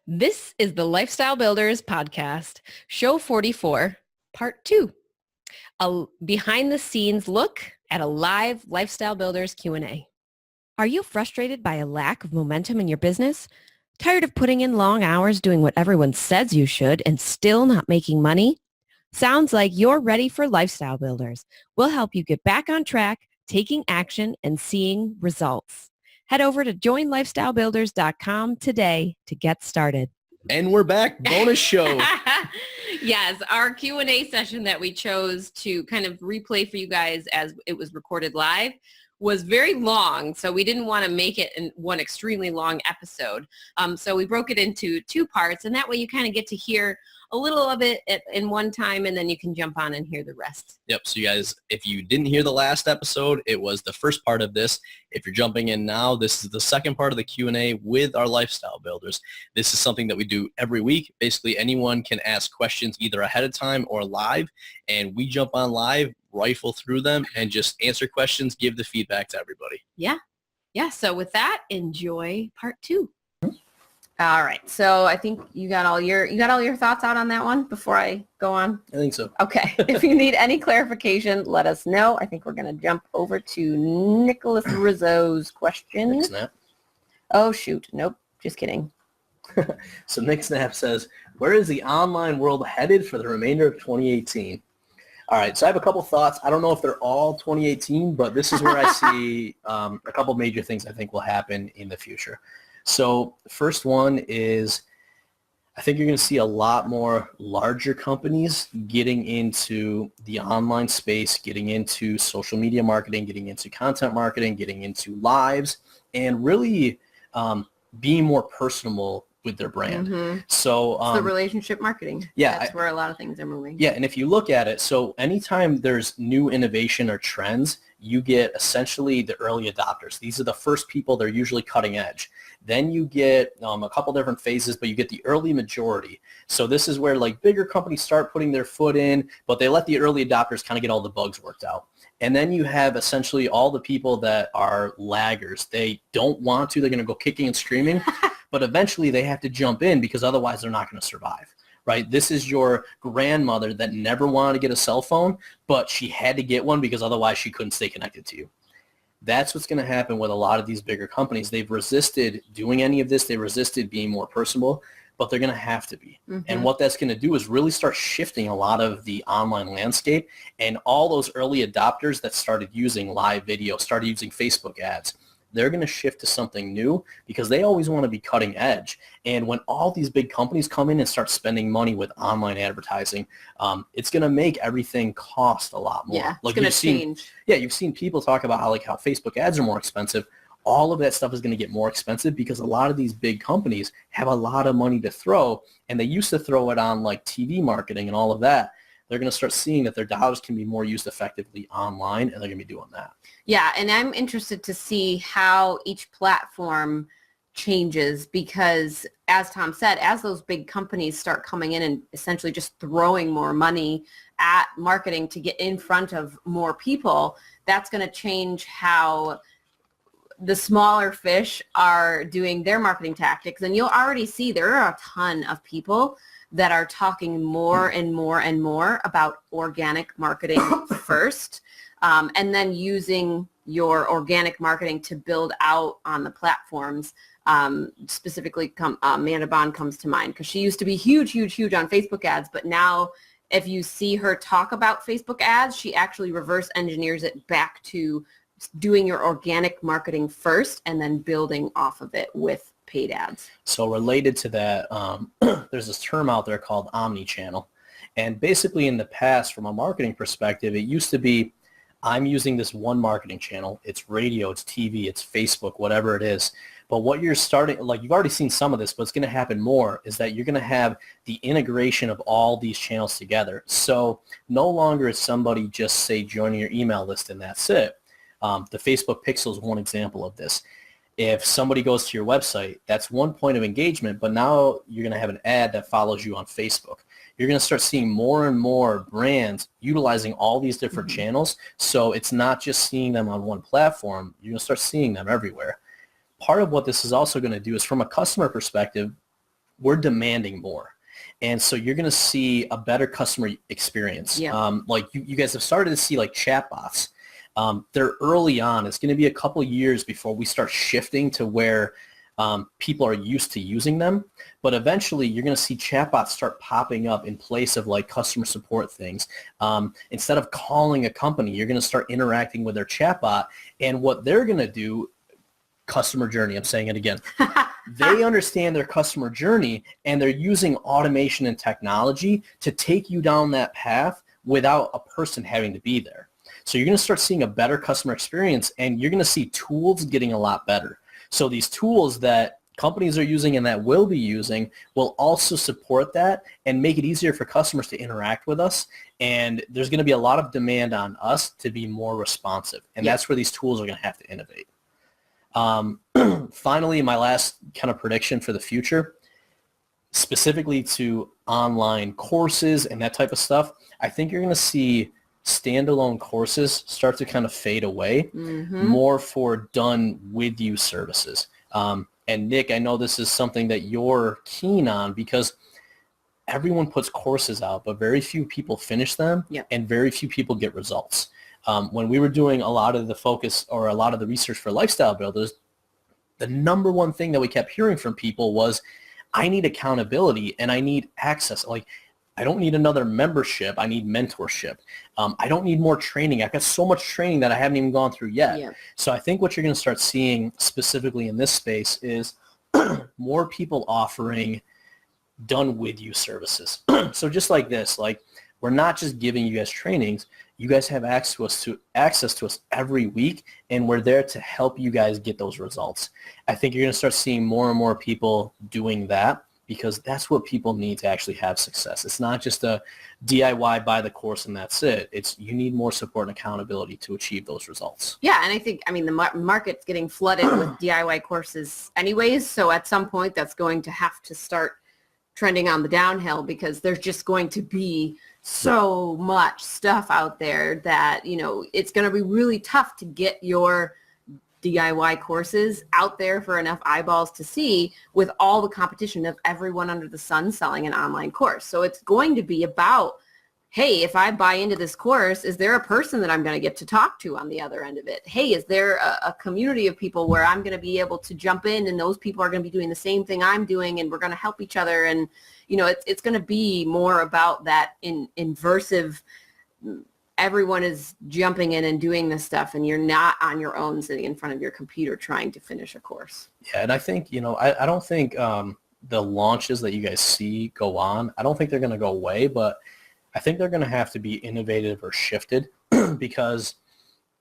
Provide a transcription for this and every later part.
This is the Lifestyle Builders Podcast, Show 44, Part 2, a behind-the-scenes look at a live Lifestyle Builders Q&A. Are you frustrated by a lack of momentum in your business? Tired of putting in long hours doing what everyone says you should and still not making money? Sounds like you're ready for Lifestyle Builders. We'll help you get back on track, taking action, and seeing results. Head over to joinlifestylebuilders.com today to get started. And we're back. Bonus show. Yes, our Q&A session that we chose to kind of replay for you guys as it was recorded live was very long, so we didn't want to make it in one extremely long episode. So we broke it into two parts, and that way you kind of get to hear a little of it in one time, and then you can jump on and hear the rest. Yep. So you guys, if you didn't hear the last episode, it was the first part of this. If you're jumping in now, this is the second part of the Q&A with our lifestyle builders. This is something that we do every week. Basically, anyone can ask questions either ahead of time or live, and we jump on live, rifle through them, and just answer questions, give the feedback to everybody. Yeah. So with that, enjoy part 2. All right. So I think you got all your thoughts out on that one before I go on? I think so. Okay. If you need any clarification, let us know. I think we're going to jump over to Nicholas Rizzo's question. Nick Snap. Oh, shoot. Nope. Just kidding. So Nick Snap says, where is the online world headed for the remainder of 2018? All right. So I have a couple thoughts. I don't know if they're all 2018, but this is where I see a couple major things I think will happen in the future. So first one is I think you're going to see a lot more larger companies getting into the online space, getting into social media marketing, getting into content marketing, getting into lives, and really being more personable with their brand. Mm-hmm. So it's the relationship marketing. Yeah. That's where a lot of things are moving. Yeah. And if you look at it, so anytime there's new innovation or trends, you get essentially the early adopters. These are the first people. They're usually cutting edge. Then you get a couple different phases, but you get the early majority. So this is where like bigger companies start putting their foot in, but they let the early adopters kind of get all the bugs worked out. And then you have essentially all the people that are laggers. They don't want to. They're going to go kicking and screaming, but eventually they have to jump in because otherwise they're not going to survive. Right? This is your grandmother that never wanted to get a cell phone, but she had to get one because otherwise she couldn't stay connected to you. That's what's going to happen with a lot of these bigger companies. They've resisted doing any of this. They resisted being more personable, but they're going to have to be. Mm-hmm. And what that's going to do is really start shifting a lot of the online landscape, and all those early adopters that started using live video, started using Facebook ads, they're going to shift to something new because they always want to be cutting edge. And when all these big companies come in and start spending money with online advertising, it's going to make everything cost a lot more. Yeah, it's going to change. Yeah, you've seen people talk about how Facebook ads are more expensive. All of that stuff is going to get more expensive because a lot of these big companies have a lot of money to throw, and they used to throw it on like TV marketing and all of that. They're going to start seeing that their dollars can be more used effectively online, and they're going to be doing that. Yeah, and I'm interested to see how each platform changes because, as Tom said, as those big companies start coming in and essentially just throwing more money at marketing to get in front of more people, that's going to change how the smaller fish are doing their marketing tactics. And you'll already see there are a ton of people that are talking more and more and more about organic marketing first, and then using your organic marketing to build out on the platforms. Specifically, Amanda Bond comes to mind because she used to be huge on Facebook ads, but now if you see her talk about Facebook ads, she actually reverse engineers it back to doing your organic marketing first and then building off of it with paid ads. So related to that, there's this term out there called omni-channel. And basically in the past, from a marketing perspective, it used to be, I'm using this one marketing channel. It's radio, it's TV, it's Facebook, whatever it is. But what you're starting, like you've already seen some of this, but it's going to happen more, is that you're going to have the integration of all these channels together. So no longer is somebody just, say, joining your email list and that's it. The Facebook Pixel is one example of this. If somebody goes to your website, that's one point of engagement, but now you're going to have an ad that follows you on Facebook. You're going to start seeing more and more brands utilizing all these different channels. So it's not just seeing them on one platform. You're going to start seeing them everywhere. Part of what this is also going to do is, from a customer perspective, we're demanding more. And so you're going to see a better customer experience. Yeah. Like you guys have started to see like chatbots. They're early on. It's going to be a couple years before we start shifting to where people are used to using them. But eventually you're going to see chatbots start popping up in place of like customer support things. Instead of calling a company, you're going to start interacting with their chatbot. And what they're going to do, customer journey, I'm saying it again. They understand their customer journey, and they're using automation and technology to take you down that path without a person having to be there. So you're going to start seeing a better customer experience, and you're going to see tools getting a lot better. So these tools that companies are using and that will be using will also support that and make it easier for customers to interact with us. And there's going to be a lot of demand on us to be more responsive. And that's where these tools are going to have to innovate. Finally, my last kind of prediction for the future, specifically to online courses and that type of stuff, I think you're going to see standalone courses start to kind of fade away, more for done with you services. And Nick, I know this is something that you're keen on because everyone puts courses out, but very few people finish them, and very few people get results. When we were doing a lot of the focus or a lot of the research for Lifestyle Builders, the number one thing that we kept hearing from people was, I need accountability and I need access. Like, I don't need another membership. I need mentorship. I don't need more training. I've got so much training that I haven't even gone through yet. So I think what you're going to start seeing specifically in this space is more people offering done with you services. So just like this, like, we're not just giving you guys trainings. You guys have access to us every week, and we're there to help you guys get those results. I think you're going to start seeing more and more people doing that because that's what people need to actually have success. It's not just a DIY, buy the course, and that's it. It's you need more support and accountability to achieve those results. Yeah, and I think, I mean, the market's getting flooded with DIY courses anyways, so at some point that's going to have to start trending on the downhill because there's just going to be so much stuff out there that, you know, it's going to be really tough to get your DIY courses out there for enough eyeballs to see with all the competition of everyone under the sun selling an online course. So it's going to be about, hey, if I buy into this course, is there a person that I'm going to get to talk to on the other end of it? Hey, is there a community of people where I'm going to be able to jump in and those people are going to be doing the same thing I'm doing and we're going to help each other? And, you know, it's going to be more about that inversive, everyone is jumping in and doing this stuff and you're not on your own sitting in front of your computer trying to finish a course. Yeah, and I think, you know, I don't think the launches that you guys see go on, I don't think they're going to go away, but I think they're going to have to be innovative or shifted because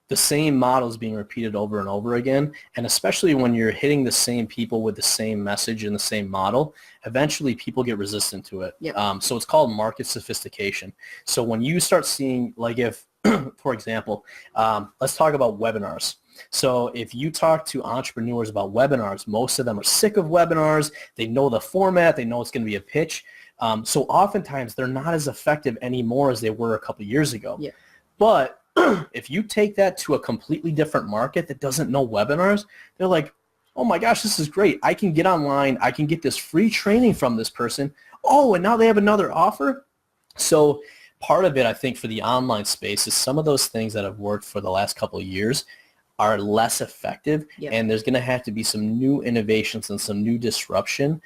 the same model is being repeated over and over again. And especially when you're hitting the same people with the same message and the same model, eventually people get resistant to it. So it's called market sophistication. So when you start seeing, like if, for example, let's talk about webinars. So if you talk to entrepreneurs about webinars, most of them are sick of webinars. They know the format. They know it's going to be a pitch. So oftentimes they're not as effective anymore as they were a couple of years ago. But if you take that to a completely different market that doesn't know webinars, they're like, oh my gosh, this is great. I can get online. I can get this free training from this person. Oh, and now they have another offer. So part of it, I think, for the online space is some of those things that have worked for the last couple of years are less effective, and there's going to have to be some new innovations and some new disruption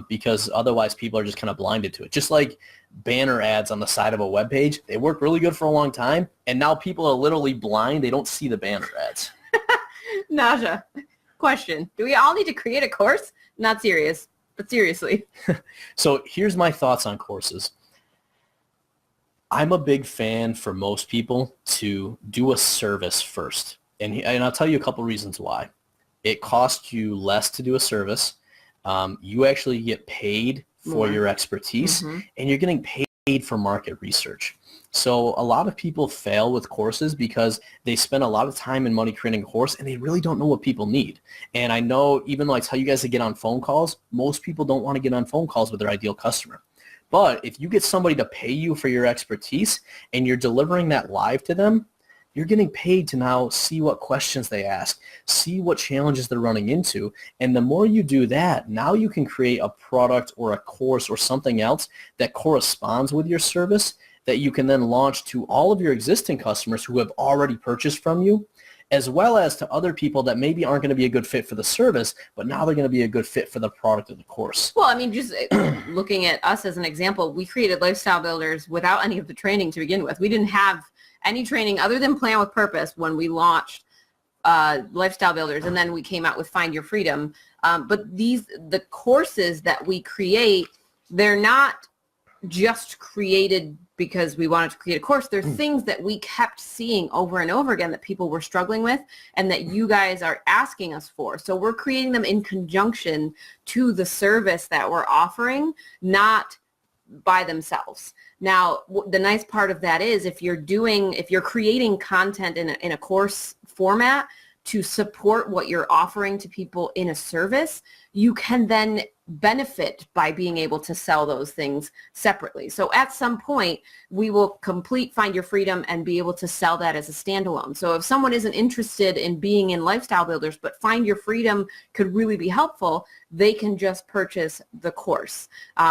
because otherwise people are just kind of blinded to it. Just like banner ads on the side of a web page, they work really good for a long time, and now people are literally blind. They don't see the banner ads. Naja, question. Do we all need to create a course? Not serious, but seriously. So here's my thoughts on courses. I'm a big fan for most people to do a service first. And I'll tell you a couple reasons why. It costs you less to do a service. You actually get paid for your expertise, and you're getting paid for market research. So a lot of people fail with courses because they spend a lot of time and money creating a course, and they really don't know what people need. And I know even though I tell you guys to get on phone calls, most people don't want to get on phone calls with their ideal customer. But if you get somebody to pay you for your expertise and you're delivering that live to them, you're getting paid to now see what questions they ask, see what challenges they're running into. And the more you do that, now you can create a product or a course or something else that corresponds with your service that you can then launch to all of your existing customers who have already purchased from you, as well as to other people that maybe aren't going to be a good fit for the service, but now they're going to be a good fit for the product or the course. Well, I mean, just looking at us as an example, we created Lifestyle Builders without any of the training to begin with. We didn't have any training other than Plan with Purpose when we launched Lifestyle Builders, and then we came out with Find Your Freedom. But the courses that we create, they're not just created because we wanted to create a course. There are things that we kept seeing over and over again that people were struggling with and that you guys are asking us for. So we're creating them in conjunction to the service that we're offering, not by themselves. Now, the nice part of that is if you're creating content in a course format to support what you're offering to people in a service, you can then benefit by being able to sell those things separately. So at some point, we will complete Find Your Freedom and be able to sell that as a standalone. So if someone isn't interested in being in Lifestyle Builders, but Find Your Freedom could really be helpful, they can just purchase the course.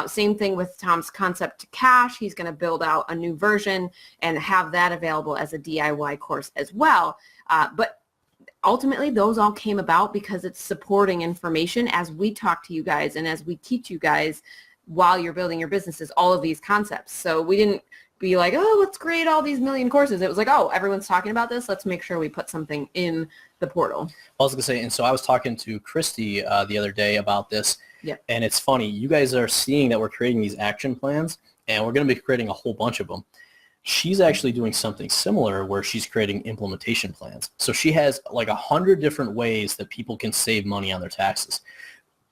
Same thing with Tom's Concept to Cash. He's going to build out a new version and have that available as a DIY course as well. But ultimately, those all came about because it's supporting information as we talk to you guys and as we teach you guys while you're building your businesses, all of these concepts. So we didn't be like, oh, let's create all these million courses. It was like, oh, everyone's talking about this. Let's make sure we put something in the portal. I was going to say, and so I was talking to Christy the other day about this. Yeah. And it's funny. You guys are seeing that we're creating these action plans, and we're going to be creating a whole bunch of them. She's actually doing something similar where she's creating implementation plans. So she has like 100 different ways that people can save money on their taxes.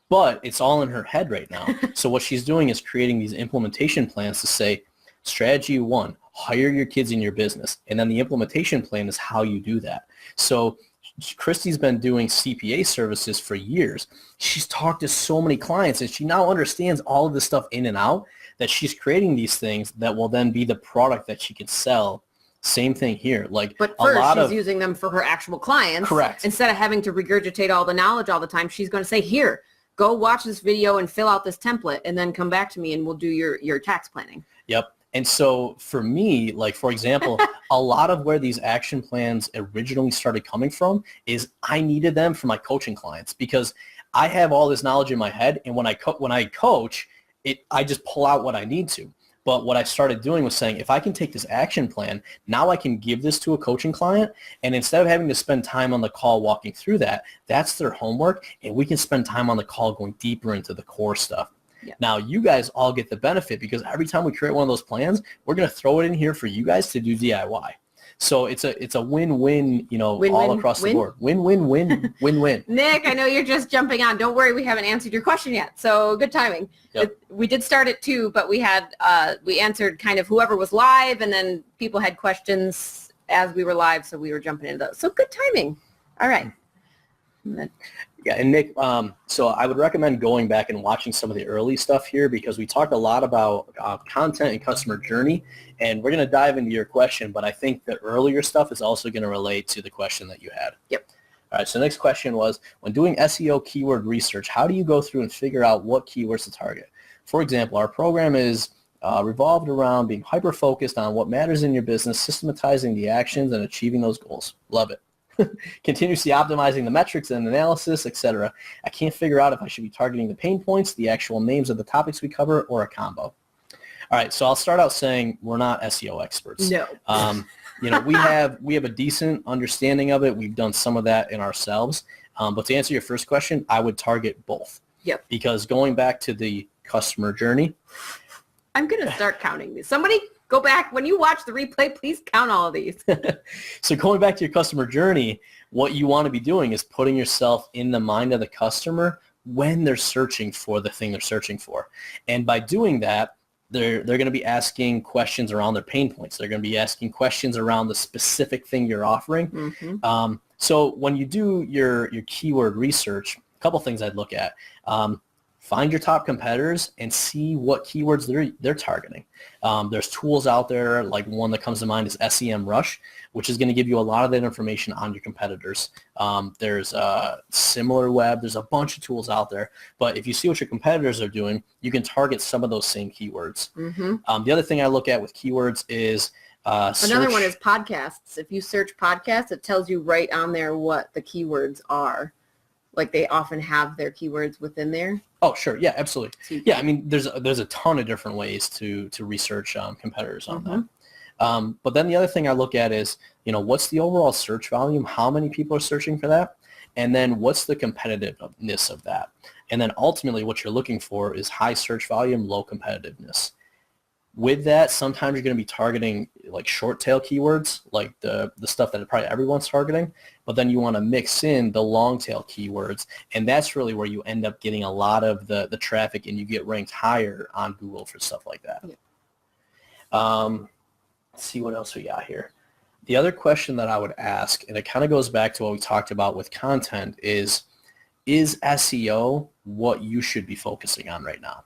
But it's all in her head right now. So what she's doing is creating these implementation plans to say, strategy 1, hire your kids in your business. And then the implementation plan is how you do that. So Christy's been doing CPA services for years. She's talked to so many clients, and she now understands all of this stuff in and out, that she's creating these things that will then be the product that she can sell. Same thing here. But first, she's using them for her actual clients. Correct. Instead of having to regurgitate all the knowledge all the time, she's going to say, here, go watch this video and fill out this template, and then come back to me and we'll do your tax planning. Yep. And so for me, like, for example, a lot of where these action plans originally started coming from is I needed them for my coaching clients because I have all this knowledge in my head, and when I coach, I just pull out what I need to. But what I started doing was saying, if I can take this action plan, now I can give this to a coaching client, and instead of having to spend time on the call walking through that, that's their homework, and we can spend time on the call going deeper into the core stuff. Yeah. Now, you guys all get the benefit because every time we create one of those plans, we're going to throw it in here for you guys to do DIY. So it's a win-win, all across the board. Win-win-win, win-win. Nick, I know you're just jumping on. Don't worry, we haven't answered your question yet. So good timing. Yep. We did start at 2, but we answered kind of whoever was live, and then people had questions as we were live, so we were jumping into those. So good timing. All right. Yeah, and Nick, so I would recommend going back and watching some of the early stuff here because we talked a lot about content and customer journey, and we're going to dive into your question, but I think the earlier stuff is also going to relate to the question that you had. Yep. All right, so the next question was, when doing SEO keyword research, how do you go through and figure out what keywords to target? For example, our program is revolved around being hyper-focused on what matters in your business, systematizing the actions, and achieving those goals. Love it. Continuously optimizing the metrics and analysis, etc. I can't figure out if I should be targeting the pain points, the actual names of the topics we cover, or a combo. All right, so I'll start out saying we're not SEO experts. No. We have a decent understanding of it. We've done some of that in ourselves. But to answer your first question, I would target both. Yep. Because going back to the customer journey, I'm going to start counting these. Somebody go back. When you watch the replay, please count all of these. So going back to your customer journey, what you want to be doing is putting yourself in the mind of the customer when they're searching for the thing they're searching for. And by doing that, they're going to be asking questions around their pain points. They're going to be asking questions around the specific thing you're offering. Mm-hmm. So when you do your keyword research, a couple things I'd look at. find your top competitors and see what keywords they're targeting. There's tools out there, like one that comes to mind is SEMrush, which is going to give you a lot of that information on your competitors. There's SimilarWeb. There's a bunch of tools out there. But if you see what your competitors are doing, you can target some of those same keywords. The other thing I look at with keywords is another one is podcasts. If you search podcasts, it tells you right on there what the keywords are. Like they often have their keywords within there. Oh, sure. Yeah, absolutely. Yeah, I mean, there's a ton of different ways to research competitors on that. But then the other thing I look at is, what's the overall search volume? How many people are searching for that? And then what's the competitiveness of that? And then ultimately what you're looking for is high search volume, low competitiveness. With that, sometimes you're going to be targeting like short tail keywords, like the stuff that probably everyone's targeting, but then you want to mix in the long tail keywords, and that's really where you end up getting a lot of the traffic, and you get ranked higher on Google for stuff like that. Yeah. Let's see what else we got here. The other question that I would ask, and it kind of goes back to what we talked about with content, is SEO what you should be focusing on right now?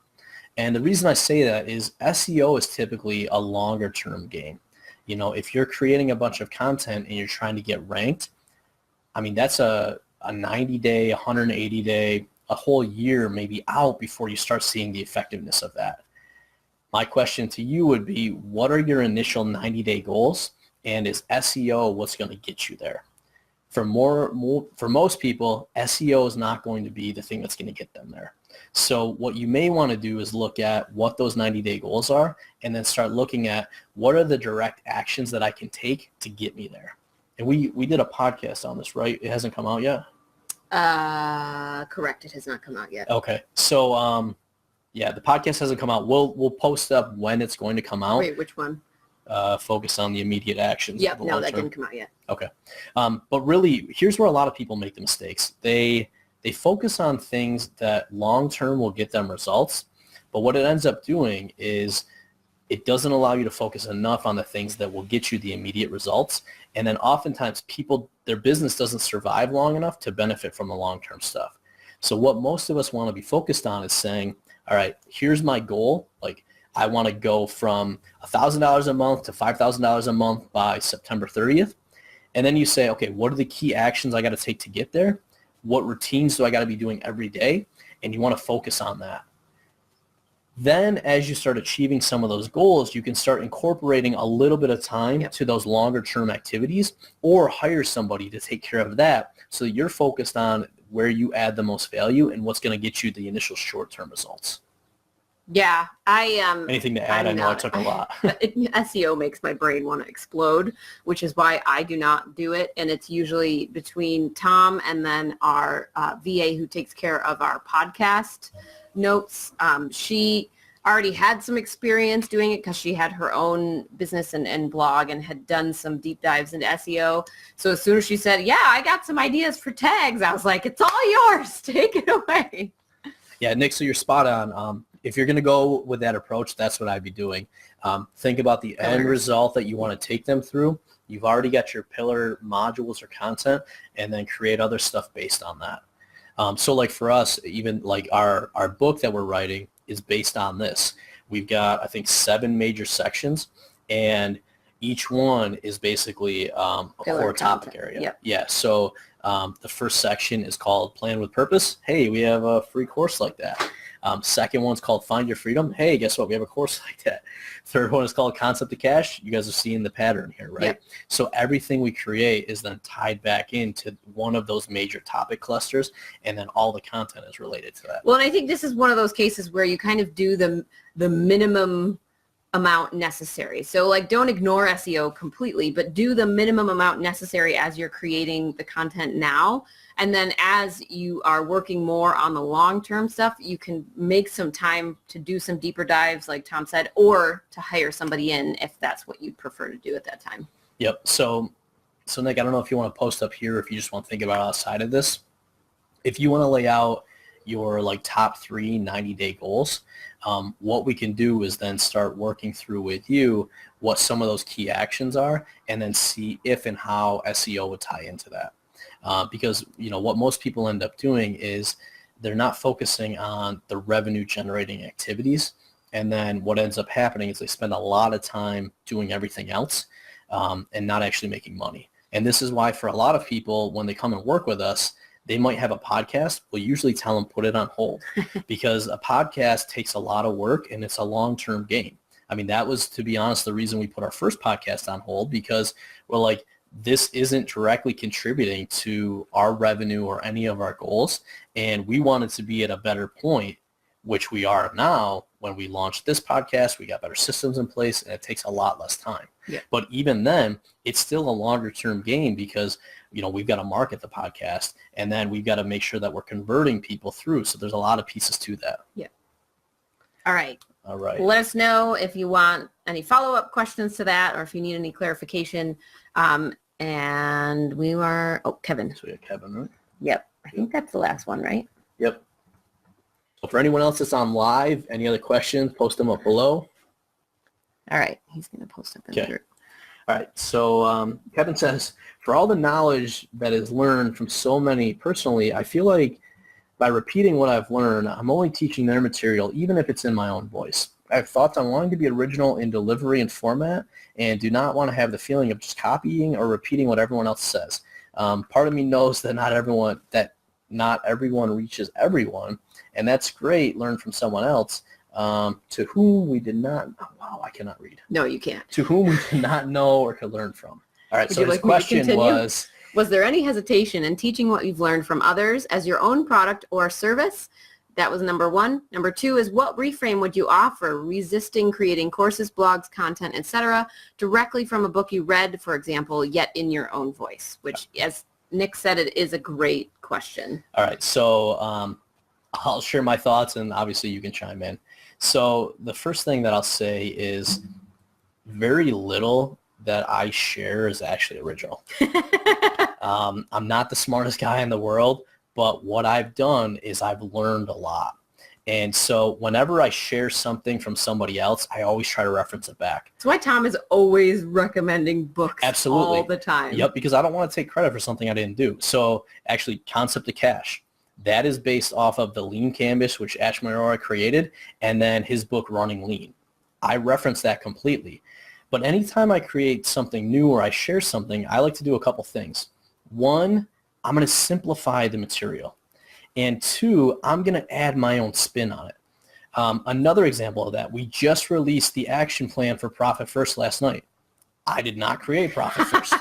And the reason I say that is SEO is typically a longer term game. If you're creating a bunch of content and you're trying to get ranked, I mean, that's a 90-day, 180-day, a whole year maybe out before you start seeing the effectiveness of that. My question to you would be, what are your initial 90-day goals? And is SEO what's going to get you there? For most people, SEO is not going to be the thing that's going to get them there. So what you may want to do is look at what those 90-day goals are, and then start looking at what are the direct actions that I can take to get me there. And we did a podcast on this, right? It hasn't come out yet? Correct. It has not come out yet. Okay. So, yeah, the podcast hasn't come out. We'll post up when it's going to come out. Wait, which one? Focus on the immediate actions. Yep, no, that didn't come out yet. Okay. But really, here's where a lot of people make the mistakes. They focus on things that long-term will get them results, but what it ends up doing is it doesn't allow you to focus enough on the things that will get you the immediate results. And then oftentimes their business doesn't survive long enough to benefit from the long-term stuff. So what most of us want to be focused on is saying, all right, here's my goal. Like, I want to go from $1,000 a month to $5,000 a month by September 30th. And then you say, okay, what are the key actions I got to take to get there? What routines do I got to be doing every day? And you want to focus on that. Then as you start achieving some of those goals, you can start incorporating a little bit of time to those longer term activities, or hire somebody to take care of that so that you're focused on where you add the most value and what's going to get you the initial short-term results. Yeah, anything to add? I know I took a lot. SEO makes my brain want to explode, which is why I do not do it. And it's usually between Tom and then our VA who takes care of our podcast notes. She already had some experience doing it because she had her own business and blog and had done some deep dives into SEO. So as soon as she said, yeah, I got some ideas for tags, I was like, it's all yours. Take it away. Yeah, Nick, so you're spot on. If you're going to go with that approach, that's what I'd be doing. Think about the end result that you want to take them through. You've already got your pillar modules or content, and then create other stuff based on that. So like for us, even like our book that we're writing is based on this. We've got, I think, 7 major sections, and each one is basically a core topic area. Yep. Yeah, so the first section is called Plan with Purpose. Hey, we have a free course like that. Second one's called Find Your Freedom. Hey, guess what? We have a course like that. Third one is called Concept to Cash. You guys are seeing the pattern here, right? Yep. So everything we create is then tied back into one of those major topic clusters, and then all the content is related to that. Well, and I think this is one of those cases where you kind of do the minimum amount necessary. So like, don't ignore SEO completely, but do the minimum amount necessary as you're creating the content now. And then as you are working more on the long-term stuff, you can make some time to do some deeper dives, like Tom said, or to hire somebody in if that's what you'd prefer to do at that time. Yep. So Nick, I don't know if you want to post up here, or if you just want to think about outside of this. If you want to lay out your like top 3 90-day goals, what we can do is then start working through with you what some of those key actions are, and then see if and how SEO would tie into that. Because what most people end up doing is they're not focusing on the revenue generating activities. And then what ends up happening is they spend a lot of time doing everything else and not actually making money. And this is why for a lot of people, when they come and work with us, they might have a podcast. We'll usually tell them put it on hold because a podcast takes a lot of work and it's a long-term game. I mean, that was, to be honest, the reason we put our first podcast on hold, because we're like, this isn't directly contributing to our revenue or any of our goals. And we wanted to be at a better point, which we are now. When we launched this podcast, we got better systems in place and it takes a lot less time. Yeah. But even then, it's still a longer term game because, we've got to market the podcast and then we've got to make sure that we're converting people through. So there's a lot of pieces to that. Yeah. All right. All right. Let us know if you want any follow-up questions to that or if you need any clarification. And we were, Kevin. So we got Kevin, right? Yep. I think that's the last one, right? Yep. So for anyone else that's on live, any other questions, post them up below. All right. He's going to post up in the group. All right. So Kevin says, for all the knowledge that is learned from so many personally, I feel like by repeating what I've learned, I'm only teaching their material, even if it's in my own voice. I have thoughts on wanting to be original in delivery and format and do not want to have the feeling of just copying or repeating what everyone else says. Part of me knows that not everyone reaches everyone, and that's great. Learn from someone else. To whom we did not, wow, I cannot read. No, you can't. To whom we did not know or could learn from. All right, Would so you his like me to question continue? was there any hesitation in teaching what you've learned from others as your own product or service? That was number one. Number two is, what reframe would you offer, resisting creating courses, blogs, content, etc., directly from a book you read, for example, yet in your own voice, which, as Nick said, it is a great question. All right, so I'll share my thoughts, and obviously you can chime in. So the first thing that I'll say is very little that I share is actually original. I'm not the smartest guy in the world, but what I've done is I've learned a lot. And so whenever I share something from somebody else, I always try to reference it back. That's why Tom is always recommending books Absolutely. all the time. Yep, because I don't want to take credit for something I didn't do. So actually, Concept of Cash, that is based off of the Lean Canvas, which Ash Maurora created, and then his book, Running Lean. I reference that completely. But anytime I create something new or I share something, I like to do a couple things. One, I'm going to simplify the material. And two, I'm going to add my own spin on it. Another example of that, we just released the action plan for Profit First last night. I did not create Profit First.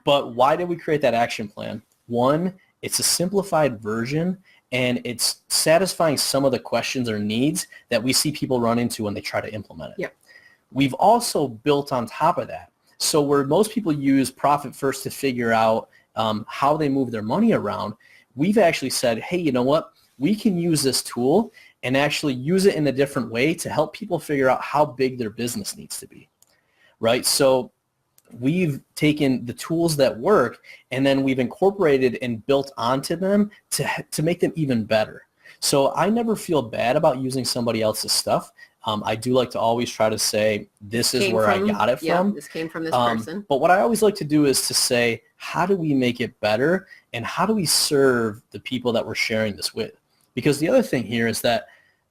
But why did we create that action plan? One, it's a simplified version, and it's satisfying some of the questions or needs that we see people run into when they try to implement it. Yep. We've also built on top of that. So where most people use Profit First to figure out how they move their money around, we've actually said, hey, you know what? We can use this tool and actually use it in a different way to help people figure out how big their business needs to be, right? So we've taken the tools that work and then we've incorporated and built onto them to make them even better. So I never feel bad about using somebody else's stuff. I do like to always try to say, this is where I got it from. This came from this person. But what I always like to do is to say, how do we make it better? And how do we serve the people that we're sharing this with? Because the other thing here is that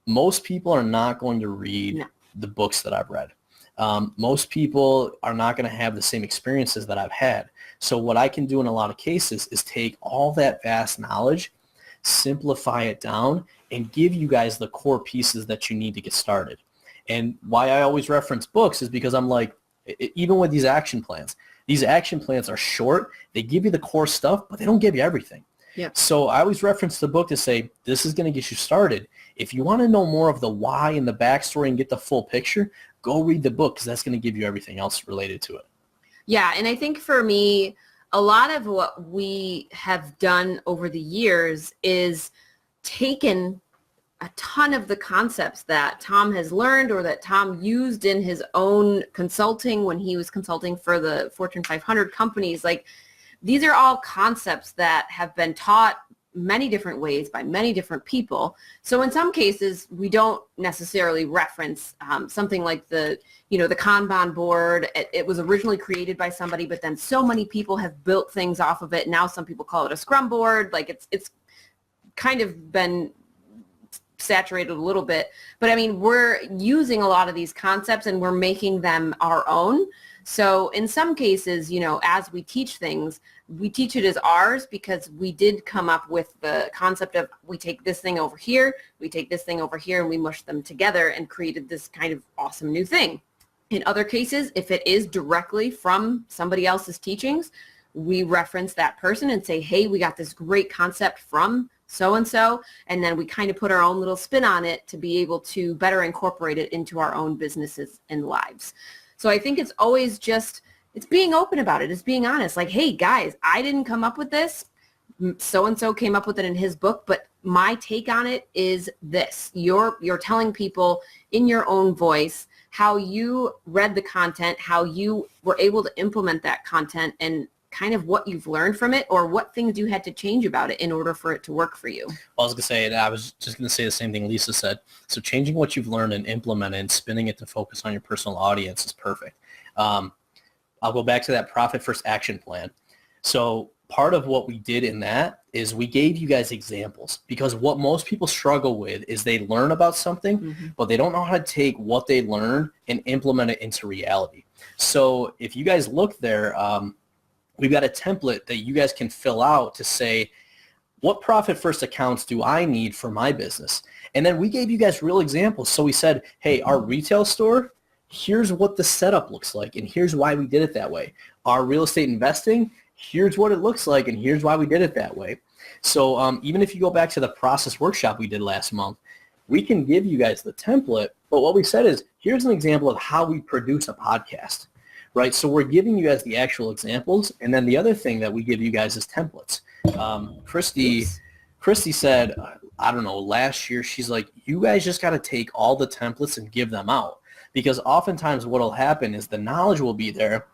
most people are not going to read the books that I've read. Most people are not going to have the same experiences that I've had. So what I can do in a lot of cases is take all that vast knowledge, simplify it down, and give you guys the core pieces that you need to get started. And why I always reference books is because I'm like, even with these action plans are short. They give you the core stuff, but they don't give you everything. Yeah. So I always reference the book to say, this is going to get you started. If you want to know more of the why and the backstory and get the full picture, go read the book because that's going to give you everything else related to it. Yeah, and I think for me, a lot of what we have done over the years is taken a ton of the concepts that Tom has learned or that Tom used in his own consulting when he was consulting for the Fortune 500 companies. Like, these are all concepts that have been taught many different ways by many different people. So in some cases, we don't necessarily reference something like the Kanban board. It was originally created by somebody, but then so many people have built things off of it. Now some people call it a Scrum board. Like, it's kind of been saturated a little bit. But I mean, we're using a lot of these concepts and we're making them our own. So in some cases, you know, as we teach things, we teach it as ours because we did come up with the concept of we take this thing over here, we take this thing over here, and we mush them together and created this kind of awesome new thing. In other cases, if it is directly from somebody else's teachings, we reference that person and say, hey, we got this great concept from so-and-so, and then we kind of put our own little spin on it to be able to better incorporate it into our own businesses and lives. So I think it's always just, it's being open about it. It's being honest. Like, hey, guys, I didn't come up with this. So-and-so came up with it in his book, but my take on it is this. You're telling people in your own voice how you read the content, how you were able to implement that content, and kind of what you've learned from it or what things you had to change about it in order for it to work for you. I was going to say, I was just going to say the same thing Lisa said. So changing what you've learned and implementing and spinning it to focus on your personal audience is perfect. I'll go back to that Profit First Action Plan. So part of what we did in that is we gave you guys examples, because what most people struggle with is they learn about something, but they don't know how to take what they learned and implement it into reality. So if you guys look there, we've got a template that you guys can fill out to say, what profit first accounts do I need for my business? And then we gave you guys real examples. So we said, hey, our retail store, here's what the setup looks like, and here's why we did it that way. Our real estate investing, here's what it looks like, and here's why we did it that way. So even if you go back to the process workshop we did last month, we can give you guys the template, but what we said is, here's an example of how we produce a podcast. Right, so we're giving you guys the actual examples, and then the other thing that we give you guys is templates. Christy said, I don't know, last year, she's like, you guys just got to take all the templates and give them out, because oftentimes what will happen is the knowledge will be there,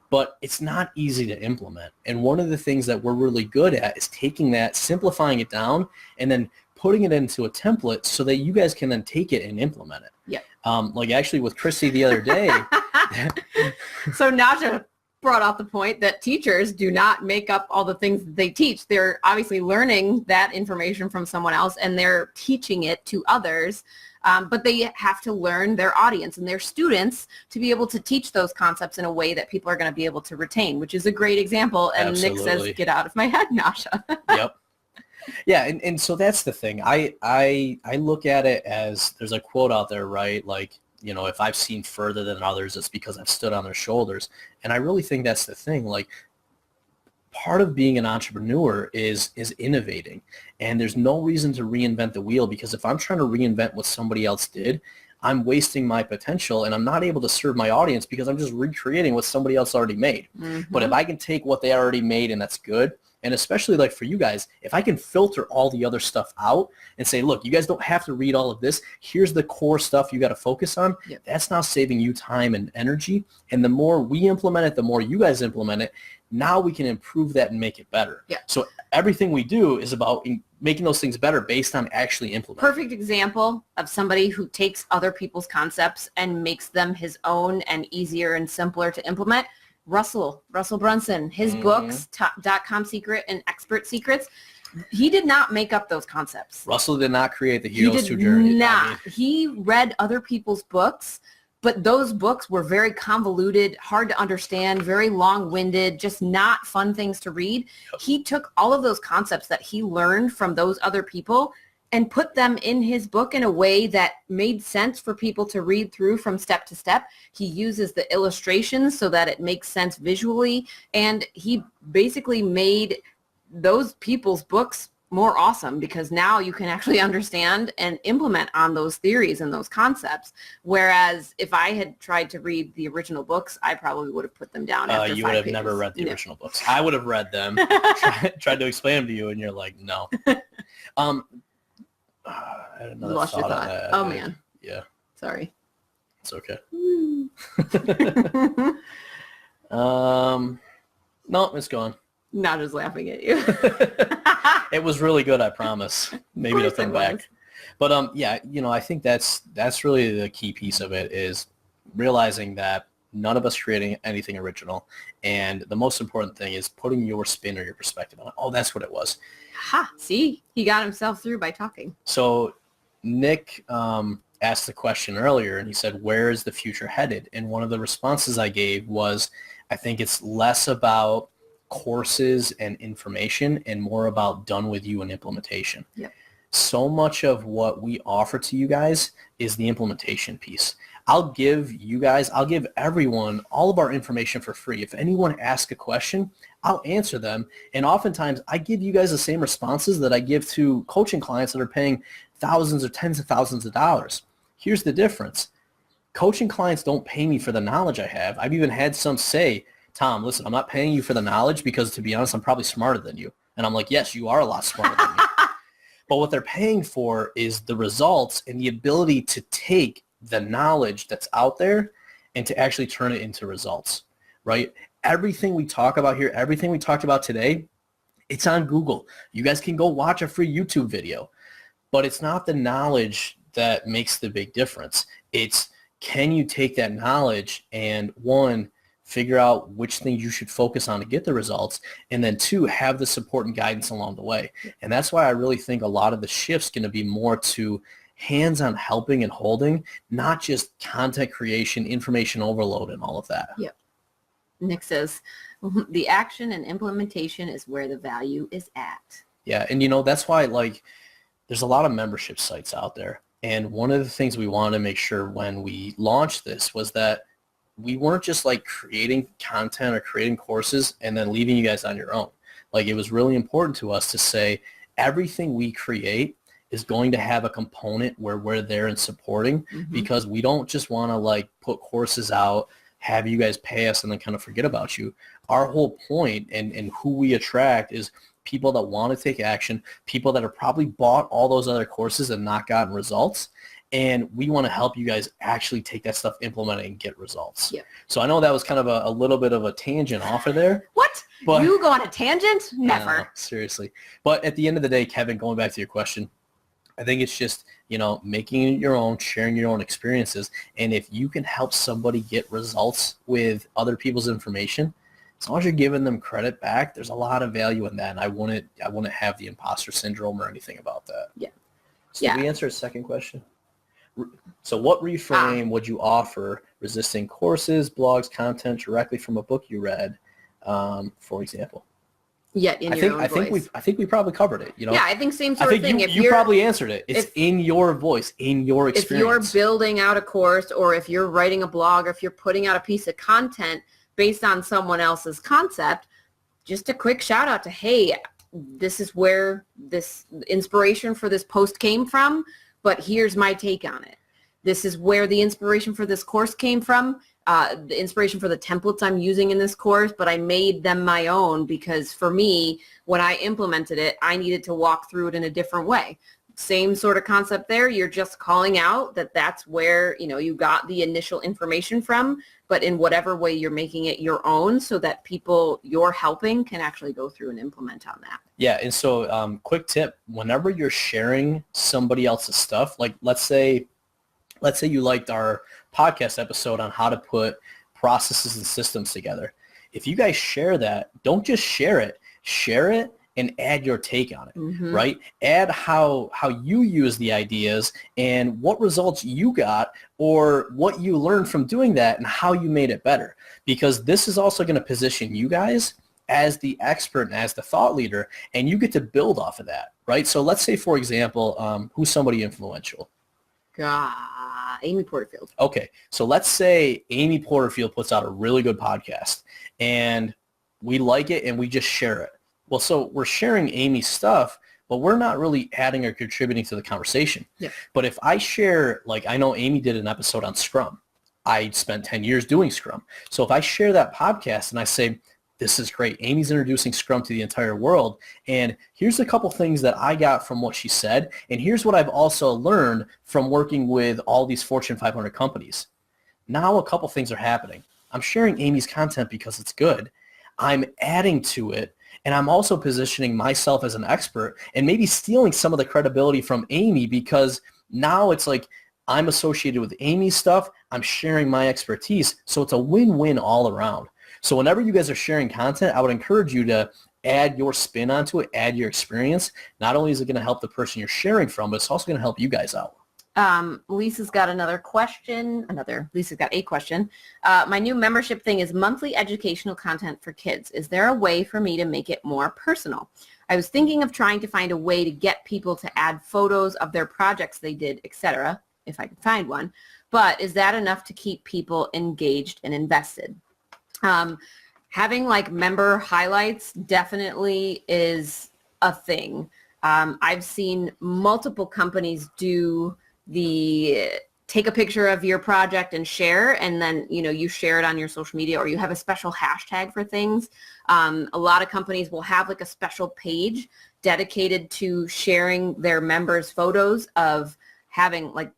but it's not easy to implement. And one of the things that we're really good at is taking that, simplifying it down, and then putting it into a template so that you guys can then take it and implement it. Yeah. Like actually with Christy the other day. So Naja brought out the point that teachers do not make up all the things that they teach. They're obviously learning that information from someone else and they're teaching it to others. But they have to learn their audience and their students to be able to teach those concepts in a way that people are going to be able to retain, which is a great example. And Absolutely. Nick says, get out of my head, Nasha. Yep. Yeah, and so that's the thing. I look at it as, there's a quote out there, right? Like, you know, if I've seen further than others, it's because I've stood on their shoulders. And I really think that's the thing. Like, part of being an entrepreneur is innovating. And there's no reason to reinvent the wheel, because if I'm trying to reinvent what somebody else did, I'm wasting my potential and I'm not able to serve my audience because I'm just recreating what somebody else already made. But if I can take what they already made and that's good, and especially like for you guys, if I can filter all the other stuff out and say, look, you guys don't have to read all of this. Here's the core stuff you got to focus on. Yep. That's now saving you time and energy. And the more we implement it, the more you guys implement it. Now we can improve that and make it better. Yeah. So everything we do is about making those things better based on actually implementing. Perfect example of somebody who takes other people's concepts and makes them his own and easier and simpler to implement. Russell Brunson, his books, .com Secret and Expert Secrets, he did not make up those concepts. Russell did not create the Hero's True Journey. He read other people's books, but those books were very convoluted, hard to understand, very long-winded, just not fun things to read. Yep. He took all of those concepts that he learned from those other people and put them in his book in a way that made sense for people to read through from step to step. He uses the illustrations so that it makes sense visually, and he basically made those people's books more awesome because now you can actually understand and implement on those theories and those concepts. Whereas if I had tried to read the original books, I probably would have put them down after you 5 would have pages. never read the original books. I would have read them, tried to explain them to you, and you're like, no. I had another Lost your thought. Oh, man. Yeah. Sorry. It's okay. No, it's gone. Not just laughing at you. It was really good, I promise. Maybe to think back. But yeah, you know, I think that's really the key piece of it, is realizing that none of us creating anything original, and the most important thing is putting your spin or your perspective on it. Oh, that's what it was. Ha! See, he got himself through by talking. So Nick asked the question earlier, and he said, where is the future headed? And one of the responses I gave was, I think it's less about courses and information and more about done with you and implementation. Yep. So much of what we offer to you guys is the implementation piece. I'll give everyone all of our information for free. If anyone asks a question, I'll answer them. And oftentimes I give you guys the same responses that I give to coaching clients that are paying thousands or tens of thousands of dollars. Here's the difference. Coaching clients don't pay me for the knowledge I have. I've even had some say, Tom, listen, I'm not paying you for the knowledge because, to be honest, I'm probably smarter than you. And I'm like, yes, you are a lot smarter than me. But what they're paying for is the results and the ability to take the knowledge that's out there and to actually turn it into results, right? Everything we talk about here, everything we talked about today, it's on Google. You guys can go watch a free YouTube video. But it's not the knowledge that makes the big difference. It's, can you take that knowledge and, one, figure out which things you should focus on to get the results, and then two, have the support and guidance along the way. And that's why I really think a lot of the shift's going to be more to hands-on helping and holding, not just content creation, information overload, and all of that. Yep. Nick says, the action and implementation is where the value is at. Yeah, and that's why, like, there's a lot of membership sites out there. And one of the things we wanted to make sure when we launched this was that we weren't just like creating content or creating courses and then leaving you guys on your own. Like, it was really important to us to say everything we create is going to have a component where we're there and supporting, because we don't just want to like put courses out, have you guys pay us, and then kind of forget about you. Our whole point and who we attract is people that want to take action, people that have probably bought all those other courses and not gotten results. And we want to help you guys actually take that stuff, implement it, and get results. Yep. So I know that was kind of a little bit of a tangent off of there. What? But you go on a tangent? Never. No, seriously. But at the end of the day, Kevin, going back to your question, I think it's just, making it your own, sharing your own experiences. And if you can help somebody get results with other people's information, as long as you're giving them credit back, there's a lot of value in that. And I wouldn't have the imposter syndrome or anything about that. Yeah. So did we answer a second question? So what reframe would you offer resisting courses, blogs, content directly from a book you read, for example? Yeah, in your own voice. I think we probably covered it. Yeah, I think same sort of thing. You probably answered it. It's in your voice, in your experience. If you're building out a course, or if you're writing a blog, or if you're putting out a piece of content based on someone else's concept, just a quick shout out to, hey, this is where this inspiration for this post came from, but here's my take on it. This is where the inspiration for this course came from, the inspiration for the templates I'm using in this course, but I made them my own because for me, when I implemented it, I needed to walk through it in a different way. Same sort of concept there. You're just calling out that that's where, you got the initial information from, but in whatever way you're making it your own so that people you're helping can actually go through and implement on that. Yeah. And so quick tip, whenever you're sharing somebody else's stuff, like let's say you liked our podcast episode on how to put processes and systems together. If you guys share that, don't just share it and add your take on it, right? Add how you use the ideas and what results you got or what you learned from doing that and how you made it better. Because this is also going to position you guys as the expert and as the thought leader, and you get to build off of that, right? So let's say, for example, who's somebody influential? Amy Porterfield. Okay, so let's say Amy Porterfield puts out a really good podcast, and we like it, and we just share it. Well, so we're sharing Amy's stuff, but we're not really adding or contributing to the conversation. Yeah. But if I share, like I know Amy did an episode on Scrum. I spent 10 years doing Scrum. So if I share that podcast and I say, this is great, Amy's introducing Scrum to the entire world, and here's a couple things that I got from what she said, and here's what I've also learned from working with all these Fortune 500 companies. Now a couple things are happening. I'm sharing Amy's content because it's good. I'm adding to it, and I'm also positioning myself as an expert and maybe stealing some of the credibility from Amy, because now it's like I'm associated with Amy's stuff. I'm sharing my expertise. So it's a win-win all around. So whenever you guys are sharing content, I would encourage you to add your spin onto it, add your experience. Not only is it going to help the person you're sharing from, but it's also going to help you guys out. Lisa's got another question. Lisa's got a question. My new membership thing is monthly educational content for kids. Is there a way for me to make it more personal? I was thinking of trying to find a way to get people to add photos of their projects they did, etc., if I could find one. But is that enough to keep people engaged and invested? Having like member highlights definitely is a thing. I've seen multiple companies do the take a picture of your project and share, and then you share it on your social media, or you have a special hashtag for things. A lot of companies will have like a special page dedicated to sharing their members' photos of having like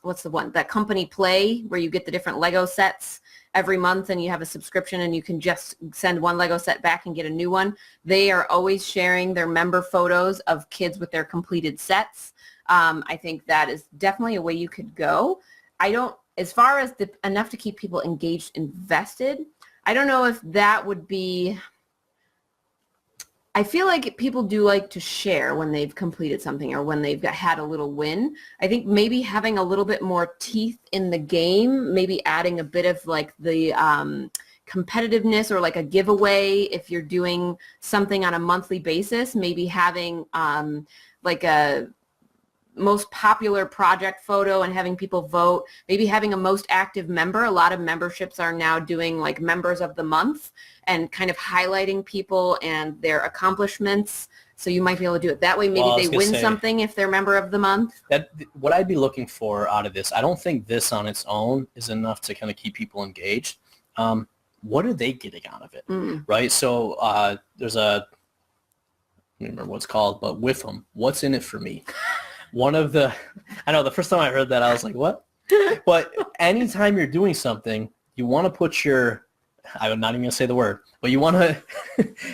what's the one, that company play where you get the different Lego sets every month and you have a subscription and you can just send one Lego set back and get a new one. They are always sharing their member photos of kids with their completed sets. I think that is definitely a way you could go. As far as enough to keep people engaged, invested, I don't know if that would be, I feel like people do like to share when they've completed something or when they've had a little win. I think maybe having a little bit more teeth in the game, maybe adding a bit of like the competitiveness or like a giveaway if you're doing something on a monthly basis, maybe having like a most popular project photo and having people vote, maybe having a most active member. A lot of memberships are now doing like members of the month and kind of highlighting people and their accomplishments. So you might be able to do it that way. Maybe they win something if they're member of the month. What I'd be looking for out of this, I don't think this on its own is enough to kind of keep people engaged. What are they getting out of it, right? So there's I don't remember what it's called, but with them, what's in it for me? I know the first time I heard that, I was like, what? But anytime you're doing something, you want to put I'm not even going to say the word, but you want to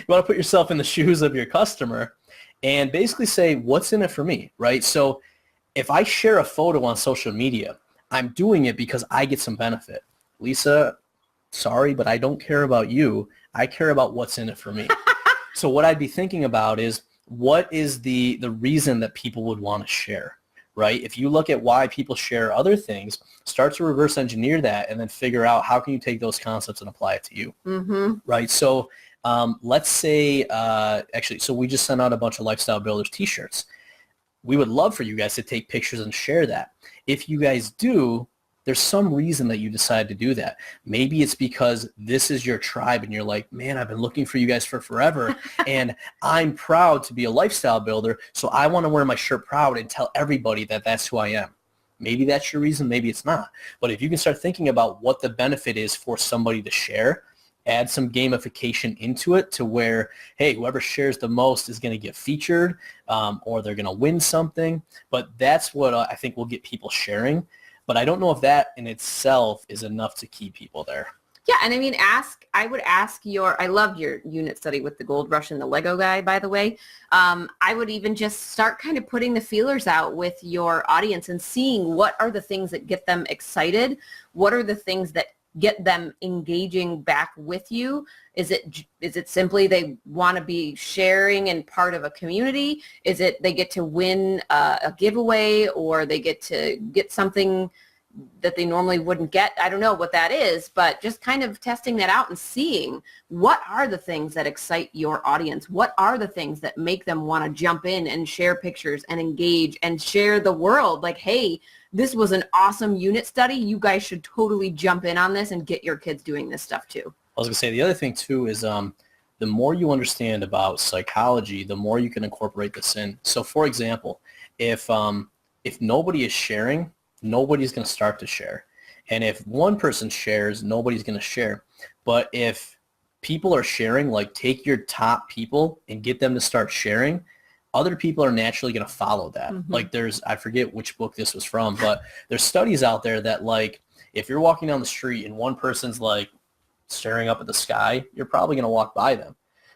put yourself in the shoes of your customer and basically say, what's in it for me, right? So if I share a photo on social media, I'm doing it because I get some benefit. Lisa, sorry, but I don't care about you. I care about what's in it for me. So what I'd be thinking about is, what is the reason that people would want to share, right? If you look at why people share other things, start to reverse engineer that and then figure out how can you take those concepts and apply it to you, right? So let's say, so we just sent out a bunch of Lifestyle Builders t-shirts. We would love for you guys to take pictures and share that. If you guys do, there's some reason that you decide to do that. Maybe it's because this is your tribe and you're like, man, I've been looking for you guys for forever and I'm proud to be a lifestyle builder, so I want to wear my shirt proud and tell everybody that that's who I am. Maybe that's your reason, maybe it's not. But if you can start thinking about what the benefit is for somebody to share, add some gamification into it to where, hey, whoever shares the most is going to get featured or they're going to win something. But that's what I think will get people sharing. But I don't know if that in itself is enough to keep people there. Yeah, and I mean, I loved your unit study with the Gold Rush and the Lego guy, by the way. I would even just start kind of putting the feelers out with your audience and seeing what are the things that get them excited. What are the things that get them engaging back with you? Is it simply they want to be sharing and part of a community? Is it they get to win a giveaway, or they get to get something that they normally wouldn't get? I don't know what that is, but just kind of testing that out and seeing what are the things that excite your audience? What are the things that make them want to jump in and share pictures and engage and share the world? Like, hey, this was an awesome unit study. You guys should totally jump in on this and get your kids doing this stuff too. I was going to say, the other thing too is the more you understand about psychology, the more you can incorporate this in. So for example, if nobody is sharing, nobody's going to start to share. And if one person shares, nobody's going to share. But if people are sharing, like take your top people and get them to start sharing, other people are naturally going to follow that. Like I forget which book this was from, but there's studies out there that like, if you're walking down the street and one person's like staring up at the sky, you're probably going to walk by them.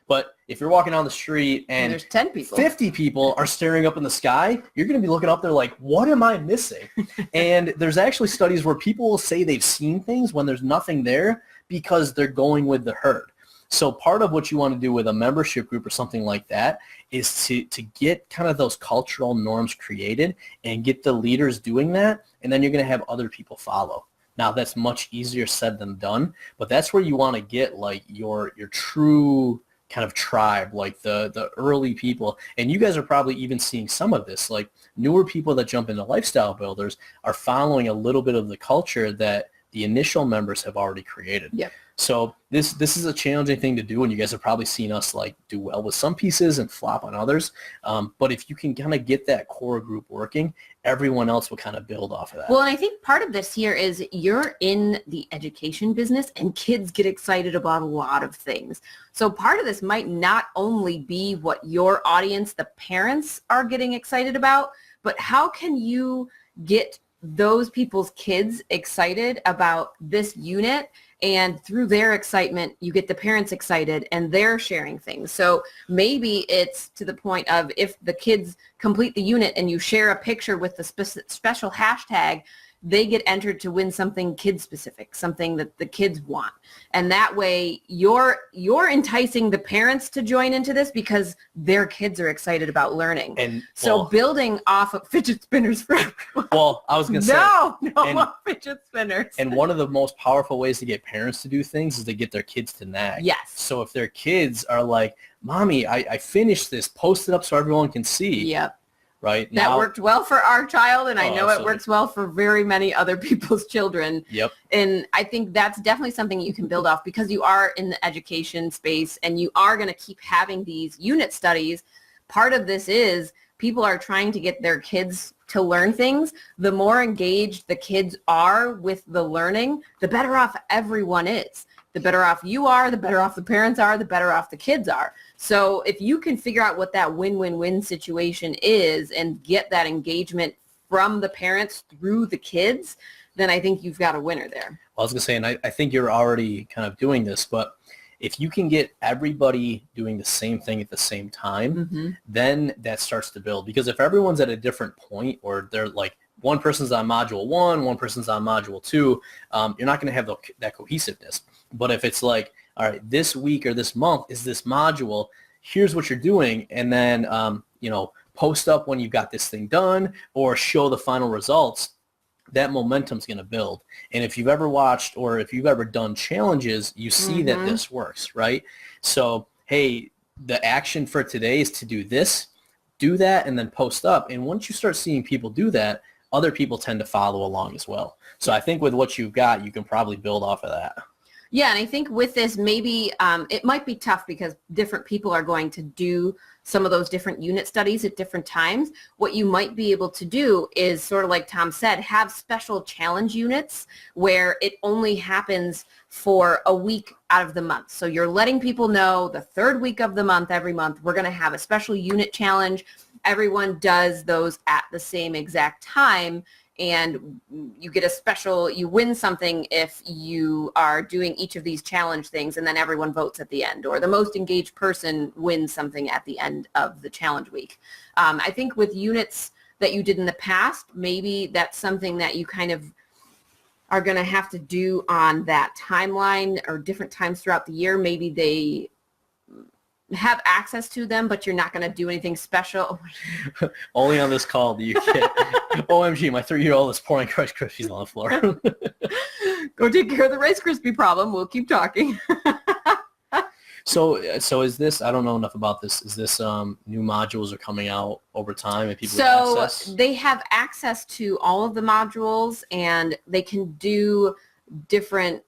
But if you're walking down the street and there's 10 people, 50 people are staring up in the sky, you're going to be looking up there like, what am I missing? And there's actually studies where people will say they've seen things when there's nothing there because they're going with the herd. So part of what you want to do with a membership group or something like that is to get kind of those cultural norms created and get the leaders doing that, and then you're going to have other people follow. Now that's much easier said than done, but that's where you want to get like your true kind of tribe, like the early people. And you guys are probably even seeing some of this, like newer people that jump into lifestyle builders are following a little bit of the culture that the initial members have already created. Yep. So this is a challenging thing to do, and you guys have probably seen us like do well with some pieces and flop on others. But if you can kind of get that core group working, everyone else will kind of build off of that. Well, and I think part of this here is you're in the education business and kids get excited about a lot of things. So part of this might not only be what your audience, the parents, are getting excited about, but how can you get those people's kids excited about this unit, and through their excitement you get the parents excited and they're sharing things. So maybe it's to the point of if the kids complete the unit and you share a picture with the special hashtag, they get entered to win something kid specific, something that the kids want. And that way you're enticing the parents to join into this because their kids are excited about learning. And so building off of fidget spinners for everyone. Well, I was going to say. No more fidget spinners. And one of the most powerful ways to get parents to do things is to get their kids to nag. Yes. So if their kids are like, Mommy, I finished this, post it up so everyone can see. Yep. Right. That worked well for our child, and I know absolutely. it works well for very many other people's children. Yep. And I think that's definitely something you can build off because you are in the education space and you are going to keep having these unit studies. Part of this is people are trying to get their kids to learn things. The more engaged the kids are with the learning, the better off everyone is. The better off you are, the better off the parents are, the better off the kids are. So if you can figure out what that win-win-win situation is and get that engagement from the parents through the kids, then I think you've got a winner there. Well, I was going to say, and I think you're already kind of doing this, but if you can get everybody doing the same thing at the same time, then that starts to build. Because if everyone's at a different point or they're like, one person's on module 1, one person's on module 2, you're not going to have that cohesiveness. But if it's like, all right, this week or this month is this module, here's what you're doing, and then, post up when you've got this thing done or show the final results, that momentum's going to build. And if you've ever watched or if you've ever done challenges, you see that this works, right? So, hey, the action for today is to do this, do that, and then post up. And once you start seeing people do that, other people tend to follow along as well. So I think with what you've got, you can probably build off of that. Yeah, and I think with this, maybe it might be tough because different people are going to do some of those different unit studies at different times. What you might be able to do is sort of like Tom said, have special challenge units where it only happens for a week out of the month. So you're letting people know the third week of the month, every month, we're going to have a special unit challenge. Everyone does those at the same exact time. And you get you win something if you are doing each of these challenge things, and then everyone votes at the end, or the most engaged person wins something at the end of the challenge week. I think with units that you did in the past, maybe that's something that you kind of are going to have to do on that timeline or different times throughout the year. Maybe they have access to them, but you're not going to do anything special. Only on this call do you get, OMG, my 3-year-old is pouring Rice Krispies on the floor. Go take care of the Rice Krispie problem. We'll keep talking. So is this, I don't know enough about this, is this new modules are coming out over time and people have access? They have access to all of the modules and they can do different,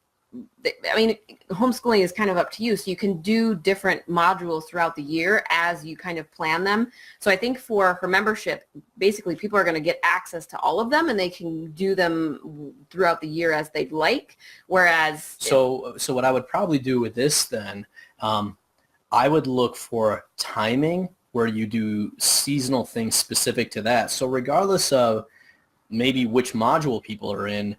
homeschooling is kind of up to you. So you can do different modules throughout the year as you kind of plan them. So I think for membership, basically people are going to get access to all of them and they can do them throughout the year as they'd like. Whereas... So what I would probably do with this then, I would look for timing where you do seasonal things specific to that. So regardless of maybe which module people are in,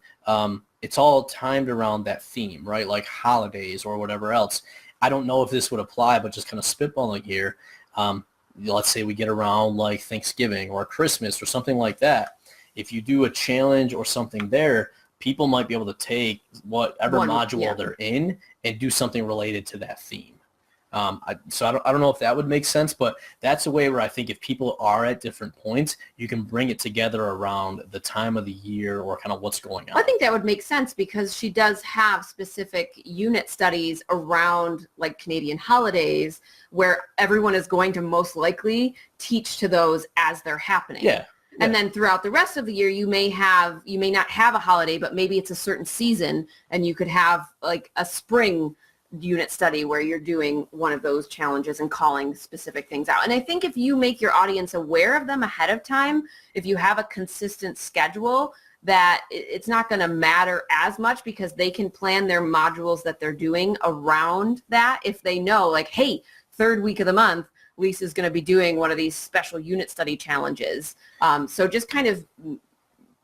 it's all timed around that theme, right? Like holidays or whatever else. I don't know if this would apply, but just kind of spitballing here. Let's say we get around like Thanksgiving or Christmas or something like that. If you do a challenge or something there, people might be able to take whatever module they're in and do something related to that theme. I don't know if that would make sense, but that's a way where I think if people are at different points, you can bring it together around the time of the year or kind of what's going on. I think that would make sense because she does have specific unit studies around like Canadian holidays where everyone is going to most likely teach to those as they're happening. Yeah. And then throughout the rest of the year, you may not have a holiday, but maybe it's a certain season and you could have like a spring unit study where you're doing one of those challenges and calling specific things out. And I think if you make your audience aware of them ahead of time, if you have a consistent schedule, that it's not going to matter as much because they can plan their modules that they're doing around that. If they know like, hey, third week of the month, Lisa's going to be doing one of these special unit study challenges. So just kind of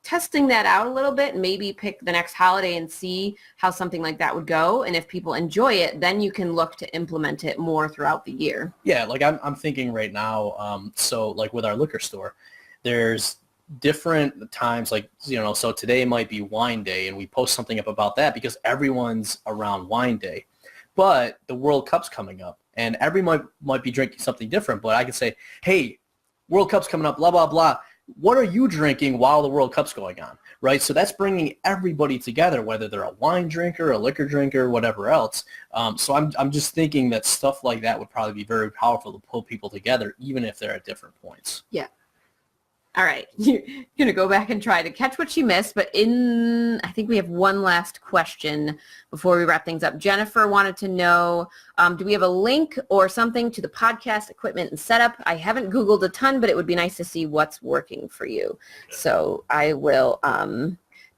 testing that out a little bit and maybe pick the next holiday and see how something like that would go. And if people enjoy it, then you can look to implement it more throughout the year. Yeah, like I'm thinking right now, so like with our liquor store, there's different times, like, you know, so today might be wine day and we post something up about that because everyone's around wine day. But the World Cup's coming up and everyone might be drinking something different, but I could say, hey, World Cup's coming up, blah, blah, blah. What are you drinking while the World Cup's going on, right? So that's bringing everybody together, whether they're a wine drinker, a liquor drinker, whatever else. So I'm just thinking that stuff like that would probably be very powerful to pull people together, even if they're at different points. Yeah. All right. You're going to go back and try to catch what she missed, but I think we have one last question before we wrap things up. Jennifer wanted to know, do we have a link or something to the podcast equipment and setup? I haven't Googled a ton, but it would be nice to see what's working for you. So I will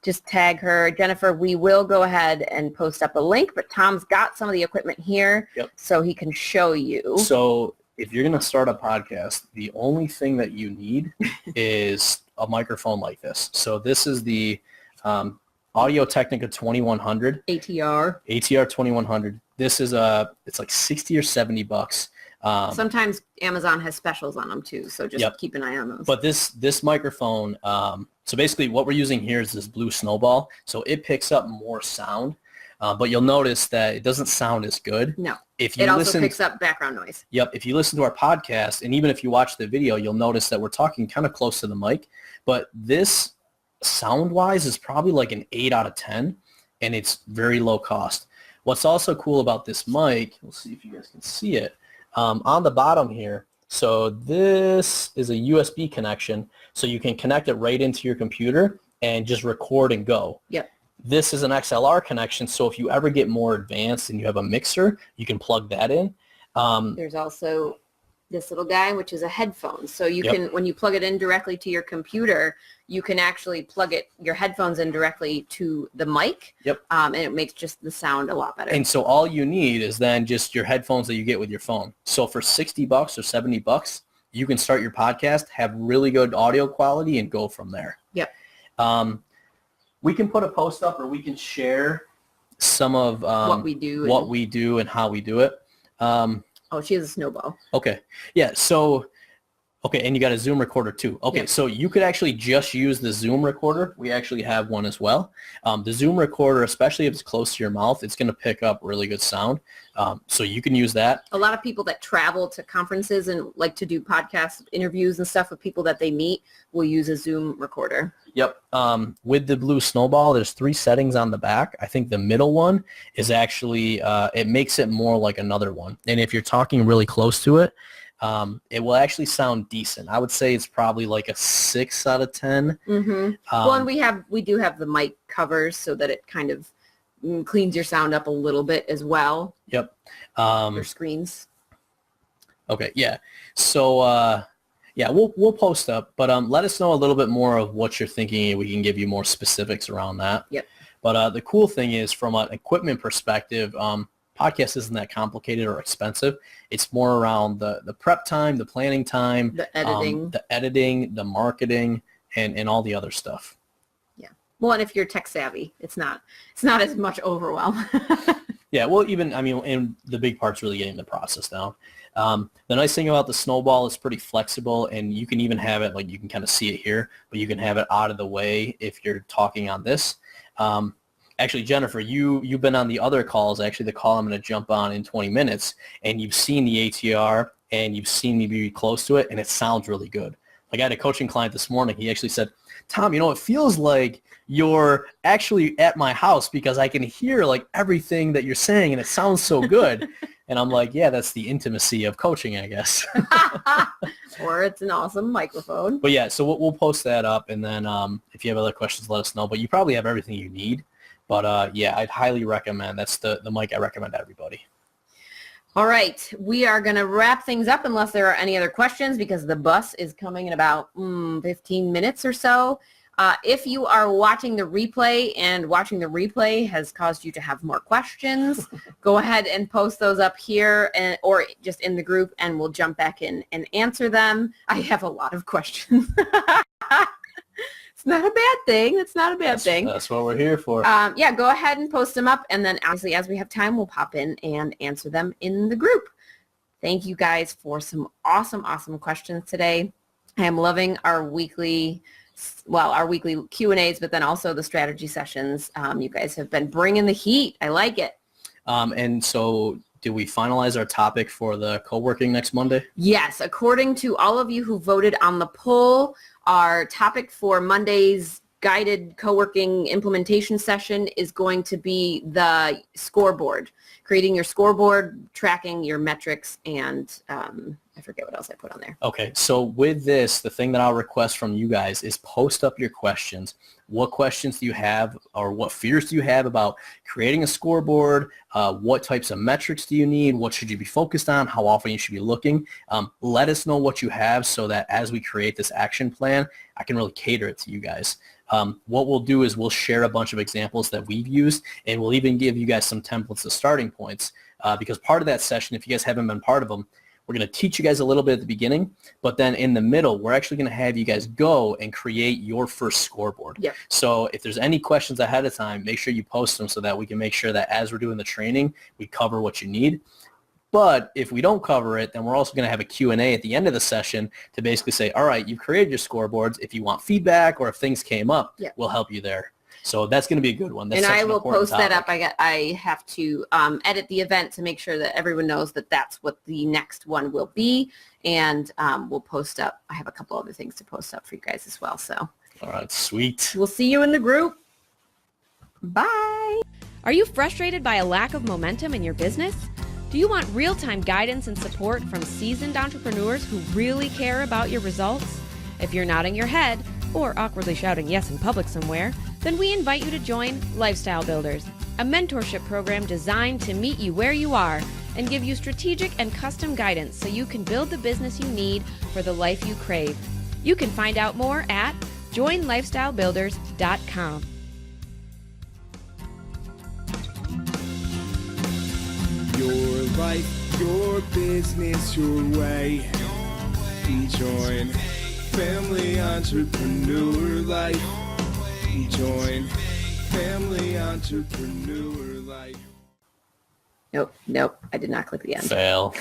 just tag her. Jennifer, we will go ahead and post up a link, but Tom's got some of the equipment here so he can show you. So if you're going to start a podcast, the only thing that you need is a microphone like this. So this is the Audio-Technica 2100. ATR 2100. This is it's like 60 or 70 bucks. Sometimes Amazon has specials on them too, so just keep an eye on those. But this microphone, so basically what we're using here is this Blue Snowball. So it picks up more sound. But you'll notice that it doesn't sound as good. No. It also picks up background noise. Yep. If you listen to our podcast, and even if you watch the video, you'll notice that we're talking kind of close to the mic. But this, sound-wise, is probably like an 8 out of 10, and it's very low cost. What's also cool about this mic, we'll see if you guys can see it, on the bottom here, so this is a USB connection, so you can connect it right into your computer and just record and go. Yep. This is an XLR connection, so if you ever get more advanced and you have a mixer, you can plug that in. There's also this little guy, which is a headphone. So you can, when you plug it in directly to your computer, you can actually plug your headphones in directly to the mic. Yep. And it makes just the sound a lot better. And so all you need is then just your headphones that you get with your phone. So for 60 bucks or 70 bucks, you can start your podcast, have really good audio quality, and go from there. Yep. We can put a post up, or we can share some of what we do and how we do it. Oh, she has a snowball. Okay. Yeah. So, okay. And you got a Zoom recorder too. Okay. Yep. So you could actually just use the Zoom recorder. We actually have one as well. The Zoom recorder, especially if it's close to your mouth, it's going to pick up really good sound. So you can use that. A lot of people that travel to conferences and like to do podcast interviews and stuff with people that they meet will use a Zoom recorder. Yep. With the Blue Snowball, there's 3 settings on the back. I think the middle one is actually, it makes it more like another one. And if you're talking really close to it, it will actually sound decent. I would say it's probably like a 6 out of 10. Mm-hmm. Well, and we do have the mic covers so that it kind of cleans your sound up a little bit as well. Yep. Your screens. Okay. Yeah. So, yeah, we'll post up, but let us know a little bit more of what you're thinking, and we can give you more specifics around that. Yep. But the cool thing is, from an equipment perspective, podcast isn't that complicated or expensive. It's more around the prep time, the planning time, the editing, the marketing, and all the other stuff. Yeah. Well, and if you're tech savvy, it's not as much overwhelm. Yeah. Well, and the big part's really getting the process down. The nice thing about the Snowball is pretty flexible, and you can even have it, like you can kind of see it here, but you can have it out of the way if you're talking on this. Actually, Jennifer, you've been on the other calls, actually the call I'm going to jump on in 20 minutes, and you've seen the ATR and you've seen me be close to it, and it sounds really good. Like I had a coaching client this morning. He actually said, Tom, it feels like you're actually at my house because I can hear like everything that you're saying and it sounds so good. And I'm like, yeah, that's the intimacy of coaching, I guess. Or it's an awesome microphone. But yeah, so we'll post that up, and then if you have other questions, let us know. But you probably have everything you need. But yeah, I'd highly recommend. That's the mic I recommend to everybody. All right. We are going to wrap things up unless there are any other questions because the bus is coming in about 15 minutes or so. If you are watching the replay and watching the replay has caused you to have more questions, go ahead and post those up here or just in the group, and we'll jump back in and answer them. I have a lot of questions. It's not a bad thing. It's not a bad thing. That's what we're here for. Yeah, go ahead and post them up, and then obviously as we have time, we'll pop in and answer them in the group. Thank you guys for some awesome, awesome questions today. I am loving our weekly Q&As, but then also the strategy sessions. You guys have been bringing the heat. I like it. And so did we finalize our topic for the co-working next Monday? Yes. According to all of you who voted on the poll, our topic for Monday's guided co-working implementation session is going to be the scoreboard, creating your scoreboard, tracking your metrics, and I forget what else I put on there. Okay, so with this, the thing that I'll request from you guys is post up your questions. What questions do you have, or what fears do you have about creating a scoreboard? What types of metrics do you need? What should you be focused on? How often you should be looking? Let us know what you have so that as we create this action plan, I can really cater it to you guys. What we'll do is we'll share a bunch of examples that we've used, and we'll even give you guys some templates as starting points, because part of that session, if you guys haven't been part of them, we're going to teach you guys a little bit at the beginning, but then in the middle, we're actually going to have you guys go and create your first scoreboard. Yep. So if there's any questions ahead of time, make sure you post them so that we can make sure that as we're doing the training, we cover what you need. But if we don't cover it, then we're also going to have a Q&A at the end of the session to basically say, all right, you've created your scoreboards. If you want feedback or if things came up, yep, we'll help you there. So that's going to be a good one. That's and I will post topic. that up. I have to edit the event to make sure that everyone knows that that's what the next one will be. And we'll post up. I have a couple other things to post up for you guys as well. So. All right, sweet. We'll see you in the group. Bye. Are you frustrated by a lack of momentum in your business? Do you want real-time guidance and support from seasoned entrepreneurs who really care about your results? If you're nodding your head or awkwardly shouting yes in public somewhere, then we invite you to join Lifestyle Builders, a mentorship program designed to meet you where you are and give you strategic and custom guidance so you can build the business you need for the life you crave. You can find out more at joinlifestylebuilders.com. Your life, your business, your way. We join Family Entrepreneur Life. We join Family Entrepreneur Life. Nope. I did not click the end. Fail.